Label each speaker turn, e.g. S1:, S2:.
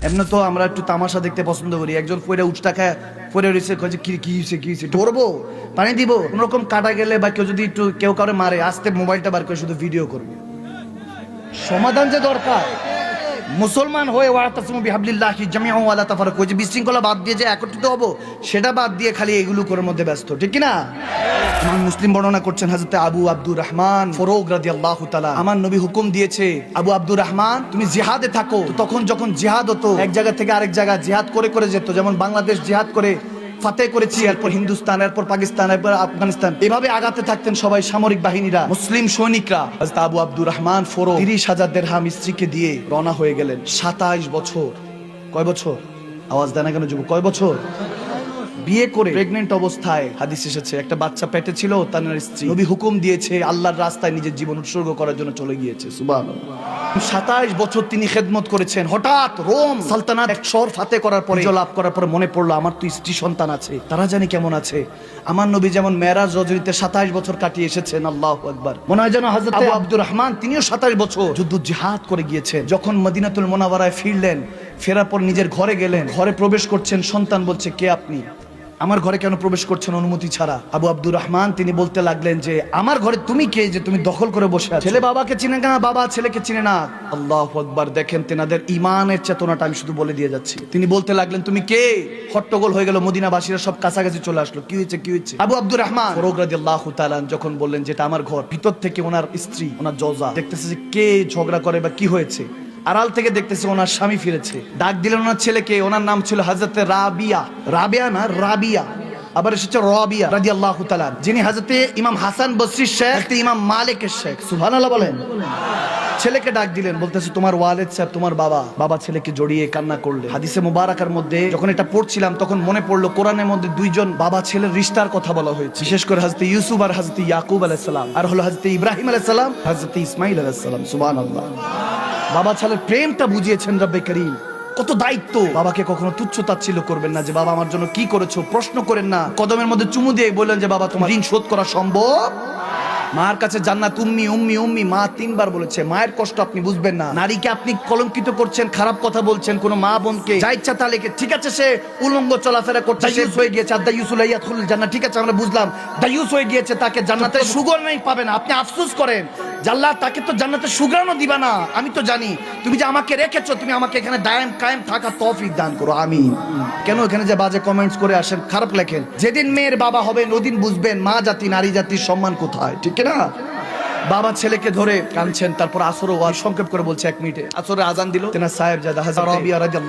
S1: এমনি তো আমরা একটু তামাশা দেখতে পছন্দ করি। একজন পয়রা উঠটা খায় পরে রয়েছে, কি হয়েছে ধরবো, পানি দিব, কোনোরকম কাটা গেলে বা কেউ যদি একটু কেউ কাউরে মারে আস্তে মোবাইলটা বার করে শুধু ভিডিও করবে। সমাধান যে দরকার, মুসলমান হয়ে ওয়াতাসিমু বিহাবলিল্লাহি জামিআন ওয়া লা তাফাররাকু, ওই যে বিশৃঙ্খলা বাদ দিয়ে যে একত্রিত হব সেটা বাদ দিয়ে খালি এগুলো করার মধ্যে ব্যস্ত, ঠিক কি না? ইমাম মুসলিম বর্ণনা করছেন হযরত আবু আব্দুর রহমান ফারুক রাদিয়াল্লাহু তাআলা, আমার নবী হুকুম দিয়েছে আবু আব্দুর রহমান তুমি জিহাদে থাকো। তখন যখন জিহাদ হতো এক জায়গা থেকে আরেক জায়গা জিহাদ করে করে যেত, যেমন বাংলাদেশ জিহাদ করে ফাতে করেছি, এরপর হিন্দুস্তান, এরপর পাকিস্তান, এরপর আফগানিস্তান, এভাবে আগাতে থাকতেন সবাই সামরিক বাহিনীরা, মুসলিম সৈনিকরা। হযরত আবু আব্দুর রহমান ফারুক 30,000 দিরহাম স্ত্রীকে দিয়ে রওনা হয়ে গেলেন। 27 বছর, কয় বছর আওয়াজ দেয় না কেন যুবক, কয় বছর বিয়ে করে প্রেগনেন্ট অবস্থায় হাদিস এসেছে একটা বাচ্চা পেটে ছিল, তার স্ত্রী নবী হুকুম দিয়েছে আল্লাহর রাস্তায় নিজের জীবন উৎসর্গ করার জন্য চলে গিয়েছে। সুবহানাল্লাহ। 27 বছর তিনি খেদমত করেছেন। হঠাৎ রোম সালতানাত এক শহর ফাতে করার পরে, বিজয় লাভ করার পরে মনে পড়লো আমার তো স্ত্রী সন্তান আছে, তারা জানি কেমন আছে। আমার নবী যেমন মেরাজ রজনীতে 27 বছর কাটিয়ে এসেছেন, আল্লাহু আকবার, মনে হয় যেন হযরত আবু আব্দুর রহমান তিনিও 27 বছর যুদ্ধ জিহাদ করে গিয়েছেন। যখন মদিনাতুল মুনাওয়ারায় ফিরলেন, ফেরার পর নিজের ঘরে গেলেন, ঘরে প্রবেশ করছেন, সন্তান বলছে কে আপনি, আমার ঘরে কেন প্রবেশ করছেন অনুমতি ছাড়া? আবু আব্দুর রহমান তিনি বলতে লাগলেন যে আমার ঘরে তুমি কে যে তুমি দখল করে বসে আছো? ছেলে বাবাকে চিনে না, বাবা ছেলেকে চিনে না। আল্লাহু আকবার। দেখেন তেনাদের ঈমানের চেতনাটা আমি শুধু বলে দিয়ে যাচ্ছি। তিনি বলতে লাগলেন তুমি কে? হট্টগোল হয়ে গেল, মদিনাবাসীরা সব কাছাকাছি চলে আসলো। কি হয়েছে কি হয়েছে? আবু আব্দুর রহমান ফারুক রাদিয়াল্লাহু তাআলা যখন বললেন যেটা আমার ঘর, ভিতর থেকে ওনার স্ত্রী ওনার জওজা দেখতেছে যে কে ঝগড়া করে বা কি হয়েছে, আড়াল থেকে দেখতেছে ওনার স্বামী ফিরেছে। ডাক দিলেন ওনার ছেলেকে, ওনার নাম ছিল হযরত রাবিয়া, রাবিয়া না রাবিয়া, আবার এসেছে রাবিয়া রাদিয়াল্লাহু তাআলা, যিনি হযরত ইমাম হাসান বসরির শেখ, ইমাম মালিকের শেখ। সুবহানাল্লাহ বলেন। ছেলেকে ডাক দিলেন, বলতেছে তোমার ওয়ালিদ সাহেব, তোমার বাবা। বাবা ছেলেকে জড়িয়ে কান্না করলে। হাদিসে মুবারাকার মধ্যে যখন এটা পড়ছিলাম তখন মনে পড়লো কোরআনের মধ্যে দুইজন বাবা ছেলের রিশতার কথা বলা হয়েছে, বিশেষ করে হযরত ইউসুফ আর হযরত ইয়াকুব আলাইহিস সালাম, আর হলো হযরত ইব্রাহিম আলাইহিস সালাম, হযরত ইসমাঈল আলাইহিস সালাম। সুবহানাল্লাহ। বাবা ছেলের প্রেমটা বুঝিয়েছেন রব্বে করিম। কত দায়িত্ব। বাবাকে কখনো তুচ্ছ তাচ্ছিল্য করবেন না যে বাবা আমার জন্য কি করেছো, প্রশ্ন করেন না। কদমের মধ্যে চুমু দিয়ে বললেন যে বাবা তোমার ঋণ শোধ করা সম্ভব। মার কাছে জান্নাত উম্মি উম্মি উম্মি, মা 3 বার বলেছে। মায়ের কষ্ট আপনি বুঝবেন না। নারীকে আপনি কলঙ্কিত করছেন, খারাপ কথা বলছেন কোন মা বোনকে, যা ইচ্ছা তা লেখে। ঠিক আছে সে উলঙ্গ চলাফেরা করছে, দায়ুস হয়ে গিয়েছে, আর দায়ুস লা ইয়াদখুলুল জান্নাহ, ঠিক আছে আমরা বুঝলাম দায়ুস হয়ে গিয়েছে, তাকে জান্নাতের সুগন্ধ নাই পাবে না। আপনি আফসোস করেন আল্লাহ তাকে তো জান্নাতের সুগন্ধ দিবা না। আমি তো জানি তুমি যে আমাকে রেখেছো, তুমি আমাকে এখানে দায়েম কায়েম থাকার তৌফিক দান করো, আমিন। কেন এখানে যে বাজে কমেন্টস করে আসেন, খারাপ লেখেন? যেদিন মেয়ের বাবা হবেন ওদিন বুঝবেন মা জাতি নারী জাতির সম্মান কোথায়, ঠিক না? বাবা ছেলেকে ধরে কাঁদছেন। তারপর আসর ওয়াজ সংক্ষেপ করে বলছে 1 মিনিটে। আসরে আজান দিল, তেনা সাহেব জাদা হযরত রাবিয়া রাদিয়াল্লাহু